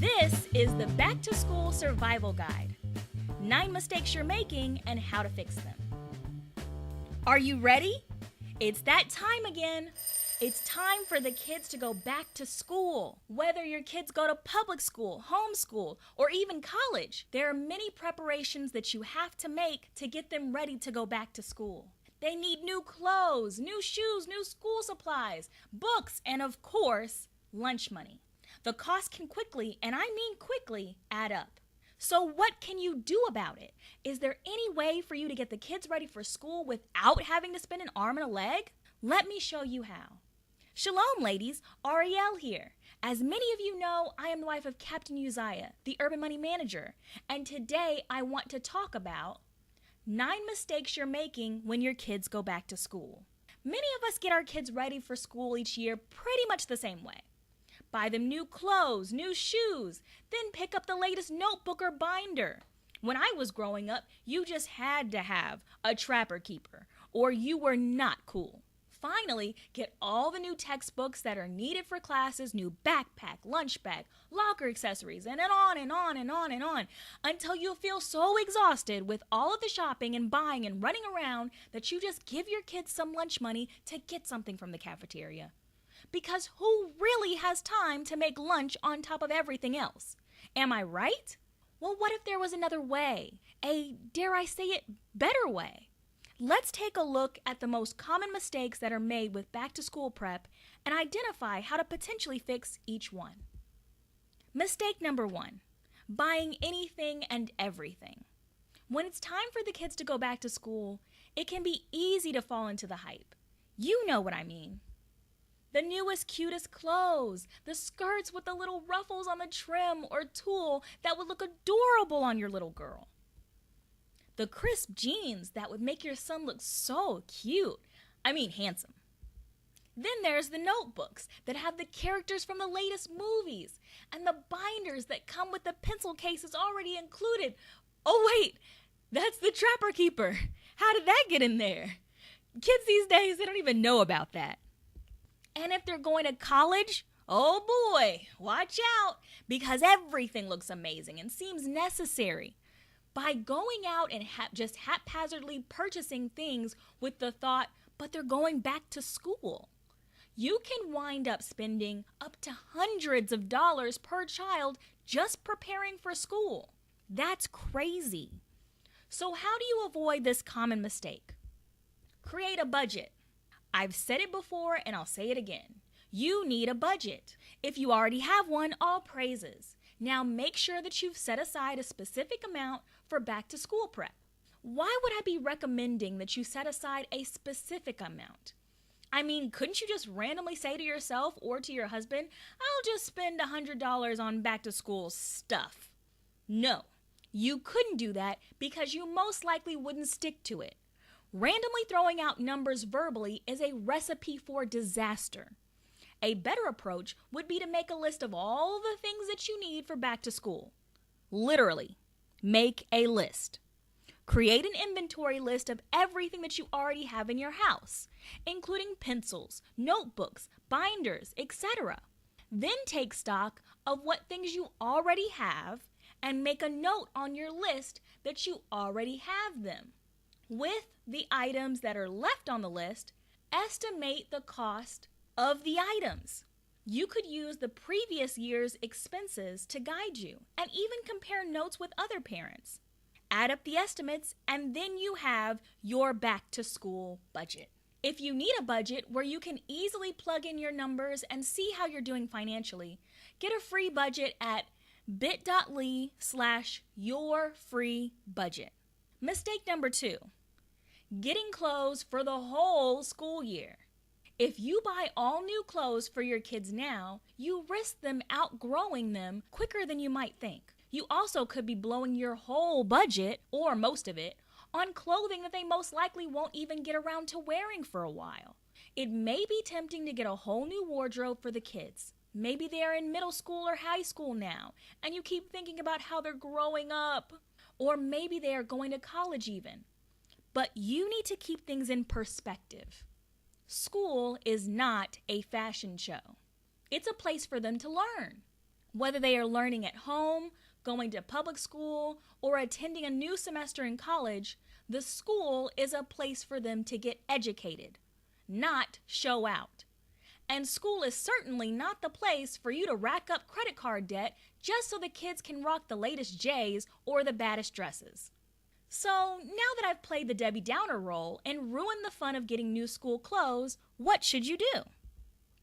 This is the Back to School Survival Guide. 9 mistakes you're making and how to fix them. Are you ready? It's that time again. It's time for the kids to go back to school. Whether your kids go to public school, homeschool, or even college, there are many preparations that you have to make to get them ready to go back to school. They need new clothes, new shoes, new school supplies, books, and of course, lunch money. The cost can quickly, and I mean quickly, add up. So what can you do about it? Is there any way for you to get the kids ready for school without having to spend an arm and a leg? Let me show you how. Shalom, ladies. Ariel here. As many of you know, I am the wife of Captain Uzziah, the Urban Money Manager, and today I want to talk about 9 mistakes you're making when your kids go back to school. Many of us get our kids ready for school each year pretty much the same way. Buy them new clothes, new shoes, then pick up the latest notebook or binder. When I was growing up, you just had to have a Trapper Keeper, or you were not cool. Finally, get all the new textbooks that are needed for classes, new backpack, lunch bag, locker accessories, and on and on and on and on, until you feel so exhausted with all of the shopping and buying and running around that you just give your kids some lunch money to get something from the cafeteria. Because who really has time to make lunch on top of everything else? Am I right? Well, what if there was another way? A, dare I say it, better way? Let's take a look at the most common mistakes that are made with back-to-school prep and identify how to potentially fix each one. Mistake number 1, buying anything and everything. When it's time for the kids to go back to school, it can be easy to fall into the hype. You know what I mean. The newest, cutest clothes, the skirts with the little ruffles on the trim or tulle that would look adorable on your little girl. The crisp jeans that would make your son look so cute. I mean, handsome. Then there's the notebooks that have the characters from the latest movies and the binders that come with the pencil cases already included. Oh wait, that's the Trapper Keeper. How did that get in there? Kids these days, they don't even know about that. And if they're going to college, oh boy, watch out, because everything looks amazing and seems necessary. By going out and just haphazardly purchasing things with the thought, but they're going back to school, you can wind up spending up to hundreds of dollars per child just preparing for school. That's crazy. So how do you avoid this common mistake? Create a budget. I've said it before and I'll say it again. You need a budget. If you already have one, all praises. Now make sure that you've set aside a specific amount for back to school prep. Why would I be recommending that you set aside a specific amount? I mean, couldn't you just randomly say to yourself or to your husband, I'll just spend $100 on back to school stuff? No, you couldn't do that because you most likely wouldn't stick to it. Randomly throwing out numbers verbally is a recipe for disaster. A better approach would be to make a list of all the things that you need for back to school. Literally, make a list. Create an inventory list of everything that you already have in your house, including pencils, notebooks, binders, etc. Then take stock of what things you already have and make a note on your list that you already have them. With the items that are left on the list, estimate the cost of the items. You could use the previous year's expenses to guide you and even compare notes with other parents. Add up the estimates and then you have your back to school budget. If you need a budget where you can easily plug in your numbers and see how you're doing financially, get a free budget at bit.ly/yourfreebudget. Mistake number 2, getting clothes for the whole school year. If you buy all new clothes for your kids now, you risk them outgrowing them quicker than you might think. You also could be blowing your whole budget, or most of it, on clothing that they most likely won't even get around to wearing for a while. It may be tempting to get a whole new wardrobe for the kids. Maybe they're in middle school or high school now, and you keep thinking about how they're growing up. Or maybe they are going to college even. But you need to keep things in perspective. School is not a fashion show. It's a place for them to learn. Whether they are learning at home, going to public school, or attending a new semester in college, the school is a place for them to get educated, not show out. And school is certainly not the place for you to rack up credit card debt just so the kids can rock the latest J's or the baddest dresses. So now that I've played the Debbie Downer role and ruined the fun of getting new school clothes, what should you do?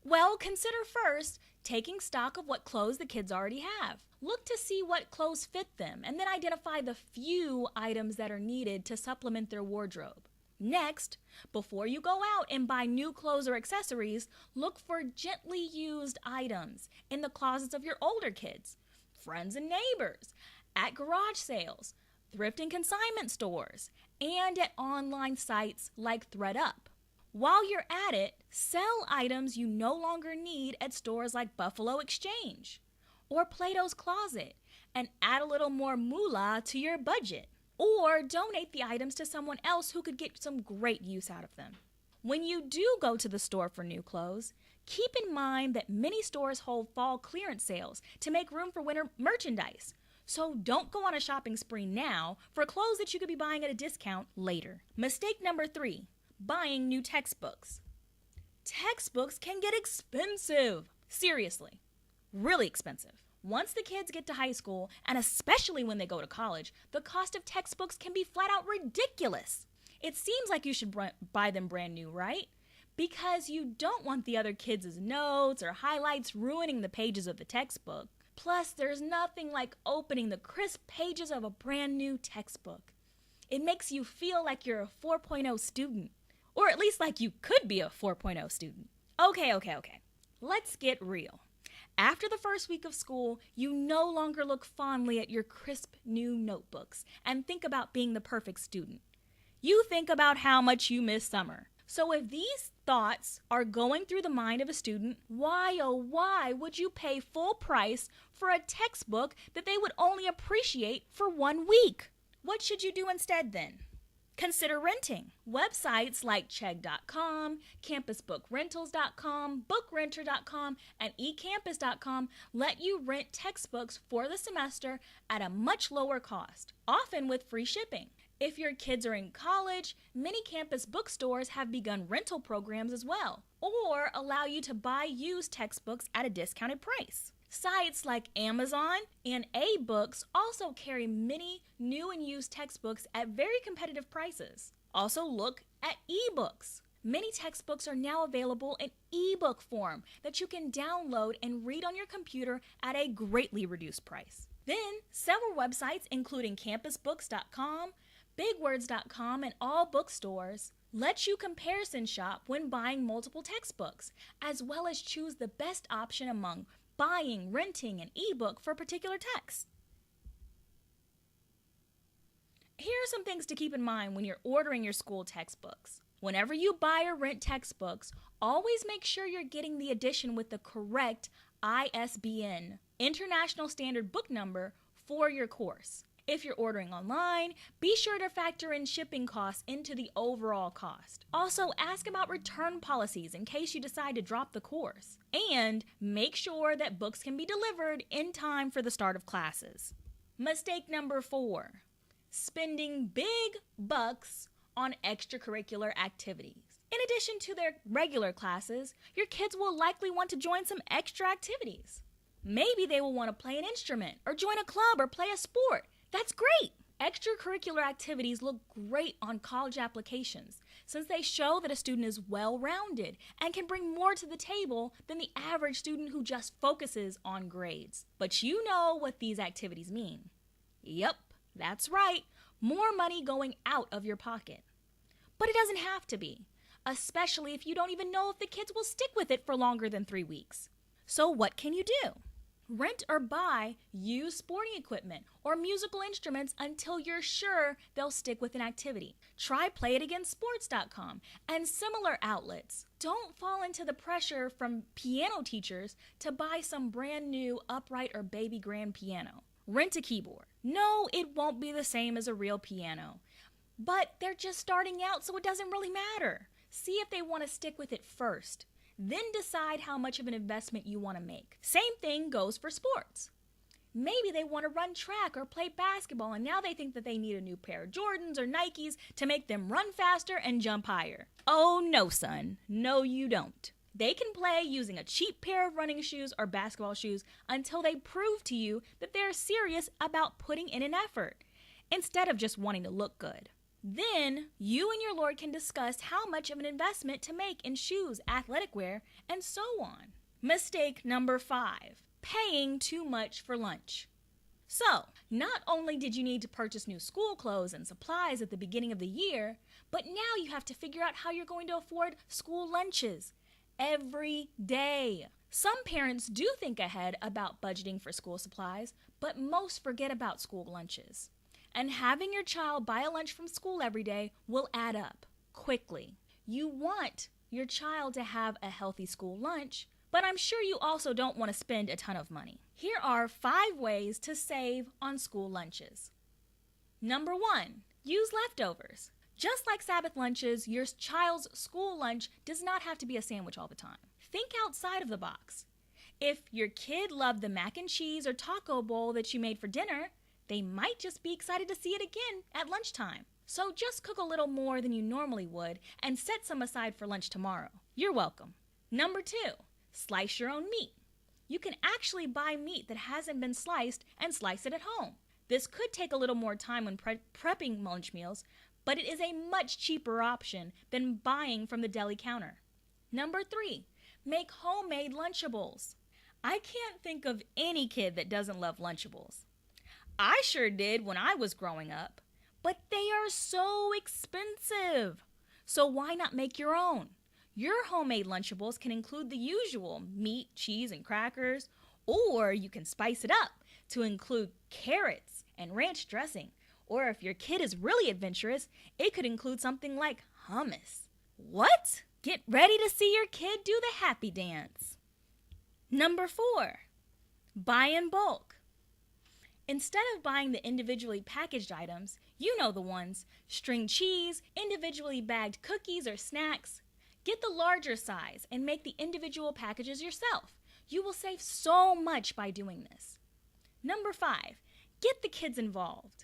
Well, consider first taking stock of what clothes the kids already have. Look to see what clothes fit them and then identify the few items that are needed to supplement their wardrobe. Next, before you go out and buy new clothes or accessories, look for gently used items in the closets of your older kids, friends and neighbors, at garage sales, thrift and consignment stores, and at online sites like ThredUp. While you're at it, sell items you no longer need at stores like Buffalo Exchange or Plato's Closet and add a little more moolah to your budget. Or donate the items to someone else who could get some great use out of them. When you do go to the store for new clothes, keep in mind that many stores hold fall clearance sales to make room for winter merchandise. So don't go on a shopping spree now for clothes that you could be buying at a discount later. Mistake number 3, buying new textbooks. Textbooks can get expensive. Seriously, really expensive. Once the kids get to high school, and especially when they go to college, the cost of textbooks can be flat out ridiculous. It seems like you should buy them brand new, right? Because you don't want the other kids' notes or highlights ruining the pages of the textbook. Plus, there's nothing like opening the crisp pages of a brand new textbook. It makes you feel like you're a 4.0 student, or at least like you could be a 4.0 student. Okay. Let's get real. After the first week of school, you no longer look fondly at your crisp new notebooks and think about being the perfect student. You think about how much you miss summer. So if these thoughts are going through the mind of a student, why would you pay full price for a textbook that they would only appreciate for 1 week? What should you do instead then? Consider renting. Websites like Chegg.com, CampusBookRentals.com, BookRenter.com, and eCampus.com let you rent textbooks for the semester at a much lower cost, often with free shipping. If your kids are in college, many campus bookstores have begun rental programs as well, or allow you to buy used textbooks at a discounted price. Sites like Amazon and A-Books also carry many new and used textbooks at very competitive prices. Also look at eBooks. Many textbooks are now available in ebook form that you can download and read on your computer at a greatly reduced price. Then, several websites including CampusBooks.com, BigWords.com, and all bookstores let you comparison shop when buying multiple textbooks, as well as choose the best option among buying, renting, and ebook for a particular text. Here are some things to keep in mind when you're ordering your school textbooks. Whenever you buy or rent textbooks, always make sure you're getting the edition with the correct ISBN, International Standard Book Number, for your course. If you're ordering online, be sure to factor in shipping costs into the overall cost. Also, ask about return policies in case you decide to drop the course. And make sure that books can be delivered in time for the start of classes. Mistake number 4, spending big bucks on extracurricular activities. In addition to their regular classes, your kids will likely want to join some extra activities. Maybe they will want to play an instrument or join a club or play a sport. That's great! Extracurricular activities look great on college applications since they show that a student is well-rounded and can bring more to the table than the average student who just focuses on grades. But you know what these activities mean. Yep, that's right, more money going out of your pocket. But it doesn't have to be, especially if you don't even know if the kids will stick with it for longer than 3 weeks. So what can you do? Rent or buy used sporting equipment or musical instruments until you're sure they'll stick with an activity. Try PlayItAgainSports.com and similar outlets. Don't fall into the pressure from piano teachers to buy some brand new upright or baby grand piano. Rent a keyboard. No, it won't be the same as a real piano, but they're just starting out, so it doesn't really matter. See if they want to stick with it first. Then decide how much of an investment you want to make. Same thing goes for sports. Maybe they want to run track or play basketball, and now they think that they need a new pair of Jordans or Nikes to make them run faster and jump higher. Oh no, son. No, you don't. They can play using a cheap pair of running shoes or basketball shoes until they prove to you that they're serious about putting in an effort, instead of just wanting to look good. Then, you and your Lord can discuss how much of an investment to make in shoes, athletic wear, and so on. Mistake number 5. Paying too much for lunch. So, not only did you need to purchase new school clothes and supplies at the beginning of the year, but now you have to figure out how you're going to afford school lunches every day. Some parents do think ahead about budgeting for school supplies, but most forget about school lunches. And having your child buy a lunch from school every day will add up quickly. You want your child to have a healthy school lunch, but I'm sure you also don't want to spend a ton of money. Here are 5 ways to save on school lunches. Number 1, use leftovers. Just like Sabbath lunches, your child's school lunch does not have to be a sandwich all the time. Think outside of the box. If your kid loved the mac and cheese or taco bowl that you made for dinner, they might just be excited to see it again at lunchtime. So just cook a little more than you normally would and set some aside for lunch tomorrow. You're welcome. Number 2, slice your own meat. You can actually buy meat that hasn't been sliced and slice it at home. This could take a little more time when prepping lunch meals, but it is a much cheaper option than buying from the deli counter. Number 3, make homemade Lunchables. I can't think of any kid that doesn't love Lunchables. I sure did when I was growing up, but they are so expensive. So why not make your own? Your homemade Lunchables can include the usual meat, cheese, and crackers, or you can spice it up to include carrots and ranch dressing. Or if your kid is really adventurous, it could include something like hummus. What? Get ready to see your kid do the happy dance. Number 4, buy in bulk. Instead of buying the individually packaged items, you know the ones, string cheese, individually bagged cookies or snacks, get the larger size and make the individual packages yourself. You will save so much by doing this. Number 5, get the kids involved.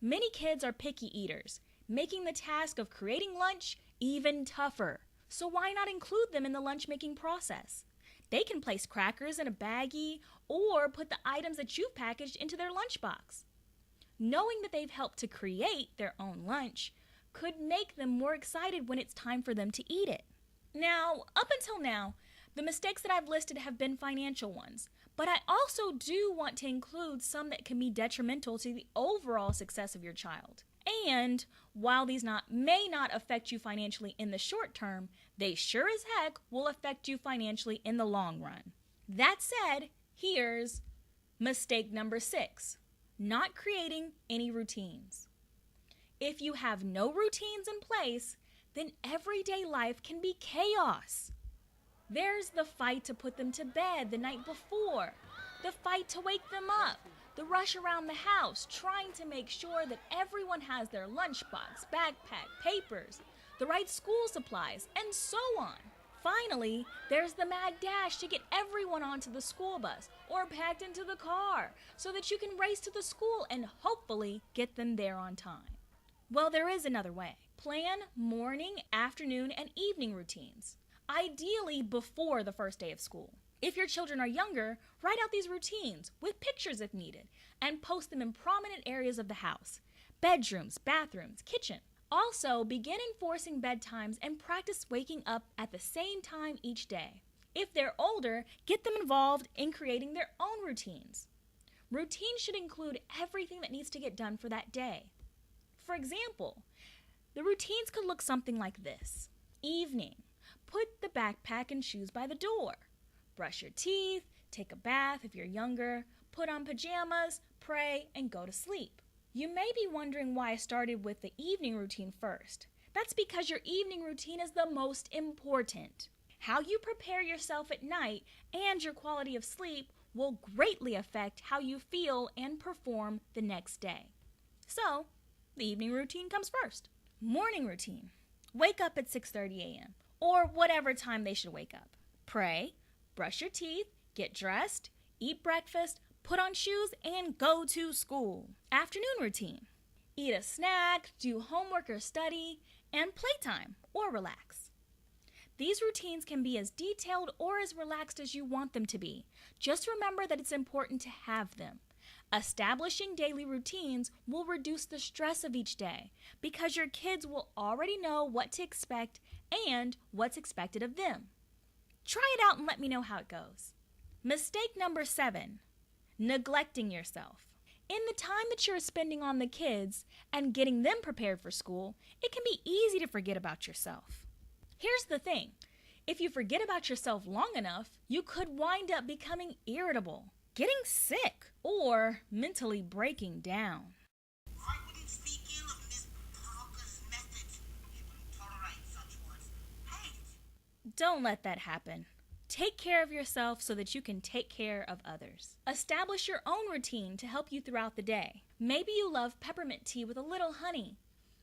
Many kids are picky eaters, making the task of creating lunch even tougher. So why not include them in the lunch making process? They can place crackers in a baggie or put the items that you've packaged into their lunchbox. Knowing that they've helped to create their own lunch could make them more excited when it's time for them to eat it. Now, up until now, the mistakes that I've listed have been financial ones, but I also do want to include some that can be detrimental to the overall success of your child. And while these may not affect you financially in the short term, they sure as heck will affect you financially in the long run. That said, here's mistake number 6, not creating any routines. If you have no routines in place, then everyday life can be chaos. There's the fight to put them to bed the night before, the fight to wake them up, the rush around the house, trying to make sure that everyone has their lunchbox, backpack, papers, the right school supplies, and so on. Finally, there's the mad dash to get everyone onto the school bus or packed into the car so that you can race to the school and hopefully get them there on time. Well, there is another way. Plan morning, afternoon, and evening routines, ideally before the first day of school. If your children are younger, write out these routines with pictures if needed and post them in prominent areas of the house: bedrooms, bathrooms, kitchen. Also, begin enforcing bedtimes and practice waking up at the same time each day. If they're older, get them involved in creating their own routines. Routines should include everything that needs to get done for that day. For example, the routines could look something like this. Evening, put the backpack and shoes by the door. Brush your teeth, take a bath if you're younger, put on pajamas, pray, and go to sleep. You may be wondering why I started with the evening routine first. That's because your evening routine is the most important. How you prepare yourself at night and your quality of sleep will greatly affect how you feel and perform the next day. So, the evening routine comes first. Morning routine. Wake up at 6:30 a.m. or whatever time they should wake up. Pray, brush your teeth, get dressed, eat breakfast, put on shoes, and go to school. Afternoon routine. Eat a snack, do homework or study, and playtime or relax. These routines can be as detailed or as relaxed as you want them to be. Just remember that it's important to have them. Establishing daily routines will reduce the stress of each day because your kids will already know what to expect and what's expected of them. Try it out and let me know how it goes. Mistake number 7, neglecting yourself. In the time that you're spending on the kids and getting them prepared for school, it can be easy to forget about yourself. Here's the thing, if you forget about yourself long enough, you could wind up becoming irritable, getting sick, or mentally breaking down. I wouldn't speak ill of Miss Parker's methods. He wouldn't tolerate such words. Hate. Don't let that happen. Take care of yourself so that you can take care of others. Establish your own routine to help you throughout the day. Maybe you love peppermint tea with a little honey.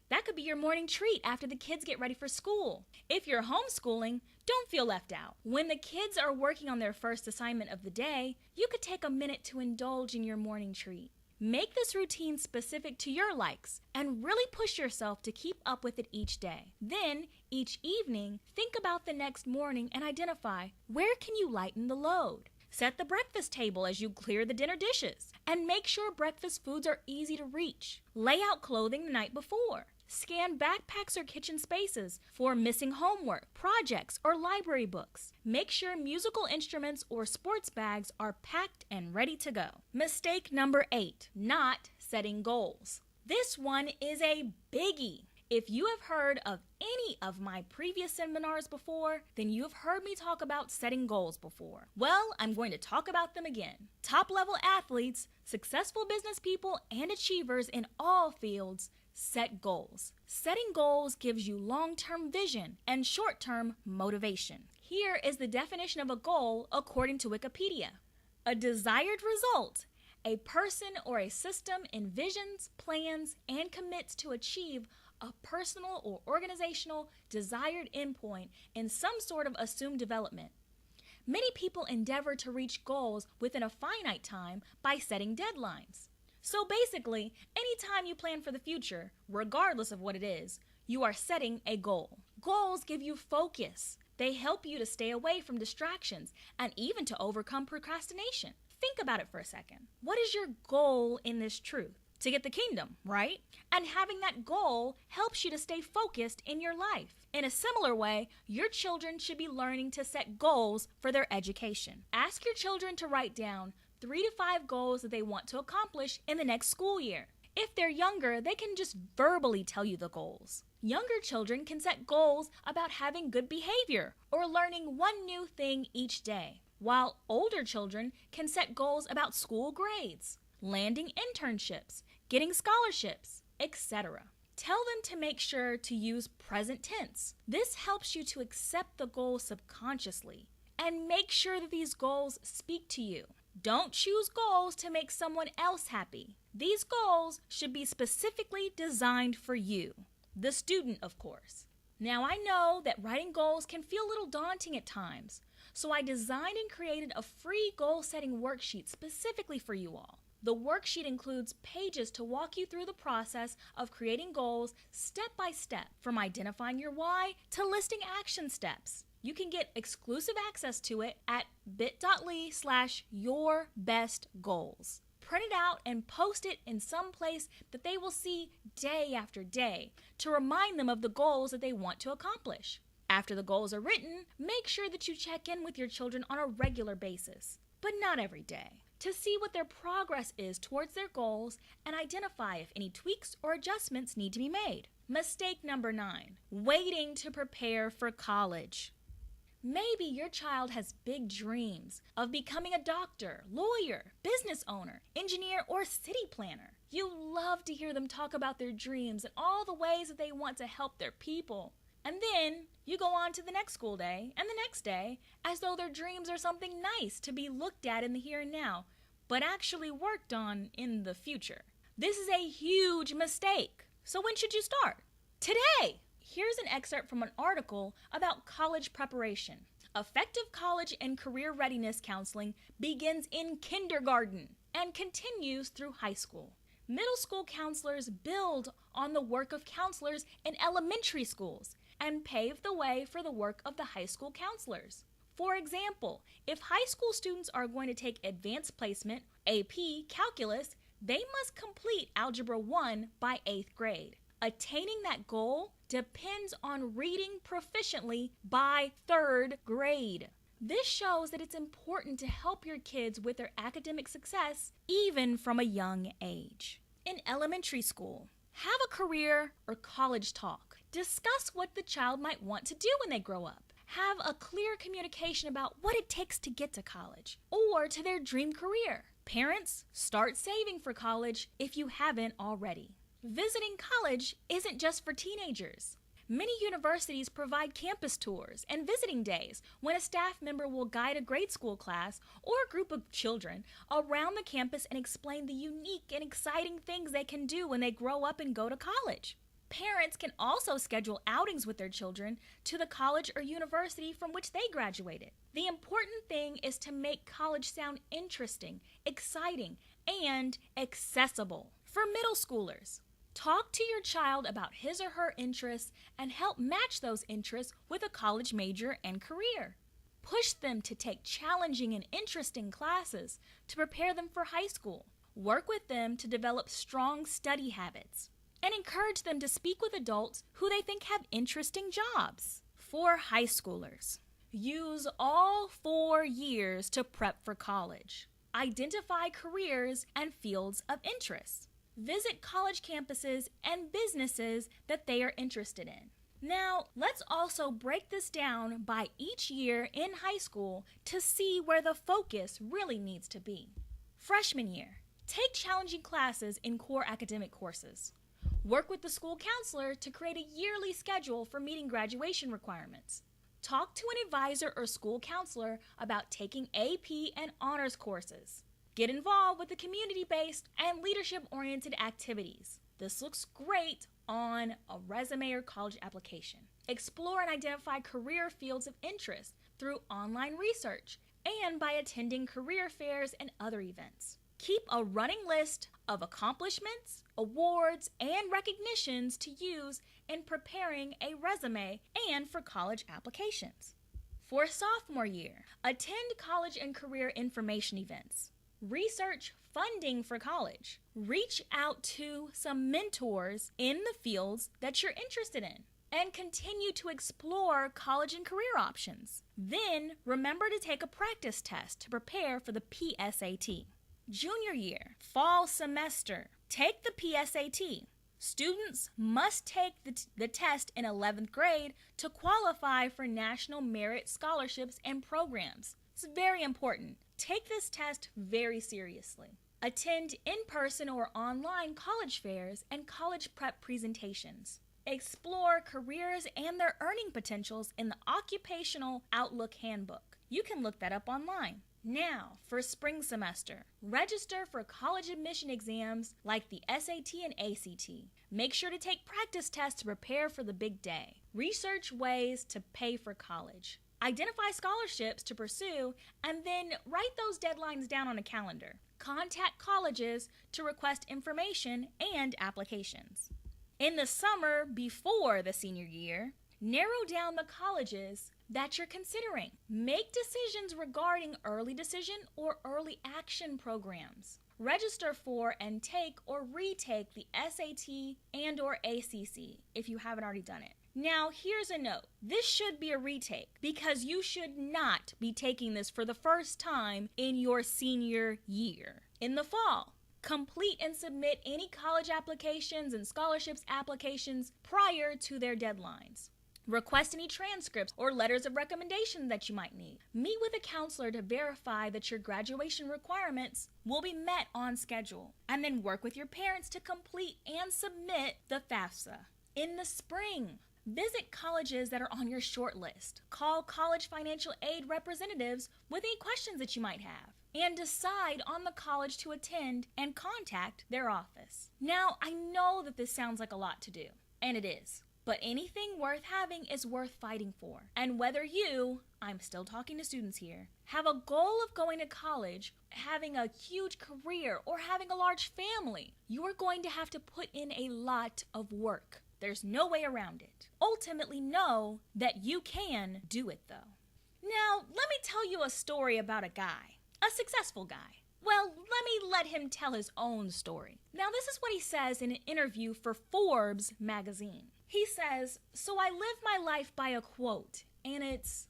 That could be your morning treat after the kids get ready for school. If you're homeschooling, don't feel left out. When the kids are working on their first assignment of the day, you could take a minute to indulge in your morning treat. Make this routine specific to your likes and really push yourself to keep up with it each day. Then, each evening, think about the next morning and identify where can you lighten the load. Set the breakfast table as you clear the dinner dishes and make sure breakfast foods are easy to reach. Lay out clothing the night before. Scan backpacks or kitchen spaces for missing homework, projects, or library books. Make sure musical instruments or sports bags are packed and ready to go. Mistake number 8, not setting goals. This one is a biggie. If you have heard of any of my previous seminars before, then you have heard me talk about setting goals before. Well, I'm going to talk about them again. Top-level athletes, successful business people, and achievers in all fields set goals. Setting goals gives you long-term vision and short-term motivation. Here is the definition of a goal according to Wikipedia. A desired result. A person or a system envisions, plans, and commits to achieve a personal or organizational desired endpoint in some sort of assumed development. Many people endeavor to reach goals within a finite time by setting deadlines. So basically, anytime you plan for the future, regardless of what it is, you are setting a goal. Goals give you focus. They help you to stay away from distractions and even to overcome procrastination. Think about it for a second. What is your goal in this truth? To get the kingdom, right? And having that goal helps you to stay focused in your life. In a similar way, your children should be learning to set goals for their education. Ask your children to write down 3 to 5 goals that they want to accomplish in the next school year. If they're younger, they can just verbally tell you the goals. Younger children can set goals about having good behavior or learning one new thing each day, while older children can set goals about school grades, landing internships, getting scholarships, etc. Tell them to make sure to use present tense. This helps you to accept the goal subconsciously and make sure that these goals speak to you. Don't choose goals to make someone else happy. These goals should be specifically designed for you, the student, of course. Now, I know that writing goals can feel a little daunting at times, so I designed and created a free goal-setting worksheet specifically for you all. The worksheet includes pages to walk you through the process of creating goals step by step, from identifying your why to listing action steps. You can get exclusive access to it at bit.ly/yourbestgoals. Print it out and post it in some place that they will see day after day to remind them of the goals that they want to accomplish. After the goals are written, make sure that you check in with your children on a regular basis, but not every day, to see what their progress is towards their goals and identify if any tweaks or adjustments need to be made. Mistake number 9, waiting to prepare for college. Maybe your child has big dreams of becoming a doctor, lawyer, business owner, engineer, or city planner. You love to hear them talk about their dreams and all the ways that they want to help their people. And then you go on to the next school day and the next day as though their dreams are something nice to be looked at in the here and now, but actually worked on in the future. This is a huge mistake. So when should you start? Today! Here's an excerpt from an article about college preparation. Effective college and career readiness counseling begins in kindergarten and continues through high school. Middle school counselors build on the work of counselors in elementary schools and pave the way for the work of the high school counselors. For example, if high school students are going to take advanced placement, AP, calculus, they must complete Algebra 1 by 8th grade. Attaining that goal depends on reading proficiently by 3rd grade. This shows that it's important to help your kids with their academic success even from a young age. In elementary school, have a career or college talk. Discuss what the child might want to do when they grow up. Have a clear communication about what it takes to get to college or to their dream career. Parents, start saving for college if you haven't already. Visiting college isn't just for teenagers. Many universities provide campus tours and visiting days when a staff member will guide a grade school class or a group of children around the campus and explain the unique and exciting things they can do when they grow up and go to college. Parents can also schedule outings with their children to the college or university from which they graduated. The important thing is to make college sound interesting, exciting, and accessible. For middle schoolers, talk to your child about his or her interests and help match those interests with a college major and career. Push them to take challenging and interesting classes to prepare them for high school. Work with them to develop strong study habits. And encourage them to speak with adults who they think have interesting jobs. For high schoolers, use all 4 years to prep for college. Identify careers and fields of interest. Visit college campuses and businesses that they are interested in. Now, let's also break this down by each year in high school to see where the focus really needs to be. Freshman year, take challenging classes in core academic courses. Work with the school counselor to create a yearly schedule for meeting graduation requirements. Talk to an advisor or school counselor about taking AP and honors courses. Get involved with the community-based and leadership-oriented activities. This looks great on a resume or college application. Explore and identify career fields of interest through online research and by attending career fairs and other events. Keep a running list of accomplishments, awards, and recognitions to use in preparing a resume and for college applications. For sophomore year, attend college and career information events. Research funding for college. Reach out to some mentors in the fields that you're interested in and continue to explore college and career options. Then remember to take a practice test to prepare for the PSAT. Junior year, fall semester, take the PSAT. Students must take the test in 11th grade to qualify for national merit scholarships and programs. It's very important. Take this test very seriously. Attend in-person or online college fairs and college prep presentations. Explore careers and their earning potentials in the Occupational Outlook Handbook. You can look that up online. Now, for spring semester, register for college admission exams like the SAT and ACT. Make sure to take practice tests to prepare for the big day. Research ways to pay for college. Identify scholarships to pursue and then write those deadlines down on a calendar. Contact colleges to request information and applications. In the summer before the senior year, narrow down the colleges that you're considering. Make decisions regarding early decision or early action programs. Register for and take or retake the SAT and or ACC if you haven't already done it. Now, here's a note. This should be a retake because you should not be taking this for the first time in your senior year. In the fall, complete and submit any college applications and scholarships applications prior to their deadlines. Request any transcripts or letters of recommendation that you might need. Meet with a counselor to verify that your graduation requirements will be met on schedule. And then work with your parents to complete and submit the FAFSA. In the spring, visit colleges that are on your short list. Call college financial aid representatives with any questions that you might have. And decide on the college to attend and contact their office. Now, I know that this sounds like a lot to do, and it is. But anything worth having is worth fighting for. And whether you, I'm still talking to students here, have a goal of going to college, having a huge career, or having a large family, you are going to have to put in a lot of work. There's no way around it. Ultimately, know that you can do it though. Now, let me tell you a story about a guy, a successful guy. Well, let him tell his own story. Now, this is what he says in an interview for Forbes magazine. He says, "So I live my life by a quote, and it's,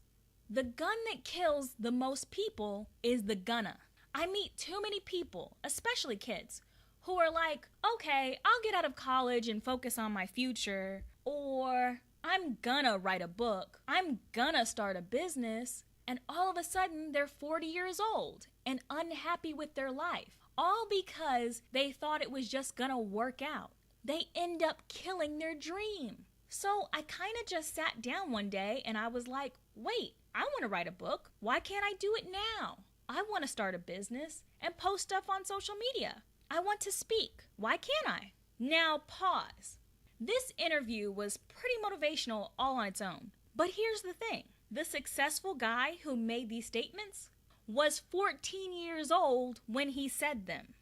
the gun that kills the most people is the gunna. I meet too many people, especially kids, who are like, okay, I'll get out of college and focus on my future, or I'm gonna write a book, I'm gonna start a business, and all of a sudden they're 40 years old and unhappy with their life, all because they thought it was just gonna work out. They end up killing their dream." So I kind of just sat down one day and I was like, wait, I want to write a book. Why can't I do it now? I want to start a business and post stuff on social media. I want to speak. Why can't I? Now pause. This interview was pretty motivational all on its own. But here's the thing. The successful guy who made these statements was 14 years old when he said them.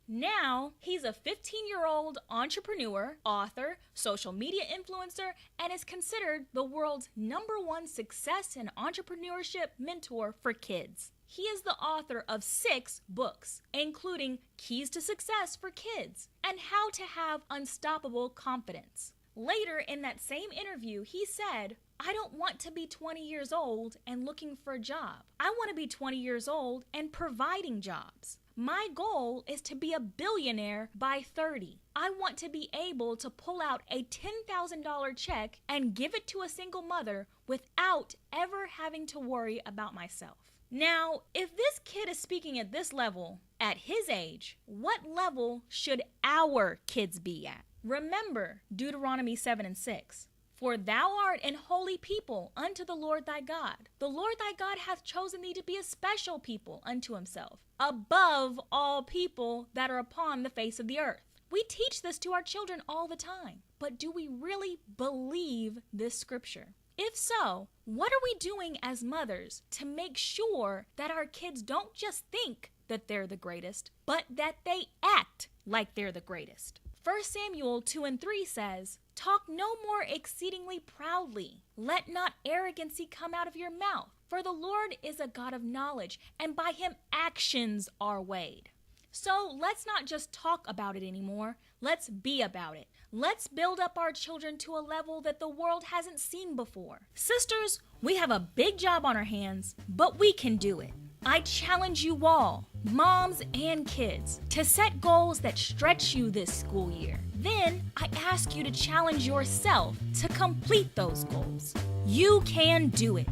Now, he's a 15-year-old entrepreneur, author, social media influencer, and is considered the world's #1 success and entrepreneurship mentor for kids. He is the author of 6 books, including Keys to Success for Kids and How to Have Unstoppable Confidence. Later in that same interview, he said, "I don't want to be 20 years old and looking for a job. I want to be 20 years old and providing jobs. My goal is to be a billionaire by 30. I want to be able to pull out a $10,000 check and give it to a single mother without ever having to worry about myself." Now, if this kid is speaking at this level, at his age, what level should our kids be at? Remember Deuteronomy 7:6. "For thou art an holy people unto the Lord thy God. The Lord thy God hath chosen thee to be a special people unto himself, above all people that are upon the face of the earth." We teach this to our children all the time, but do we really believe this scripture? If so, what are we doing as mothers to make sure that our kids don't just think that they're the greatest, but that they act like they're the greatest? 1 Samuel 2:3 says, "Talk no more exceedingly proudly. Let not arrogancy come out of your mouth. For the Lord is a God of knowledge, and by him actions are weighed." So let's not just talk about it anymore. Let's be about it. Let's build up our children to a level that the world hasn't seen before. Sisters, we have a big job on our hands, but we can do it. I challenge you all, moms and kids, to set goals that stretch you this school year. Then I ask you to challenge yourself to complete those goals. You can do it.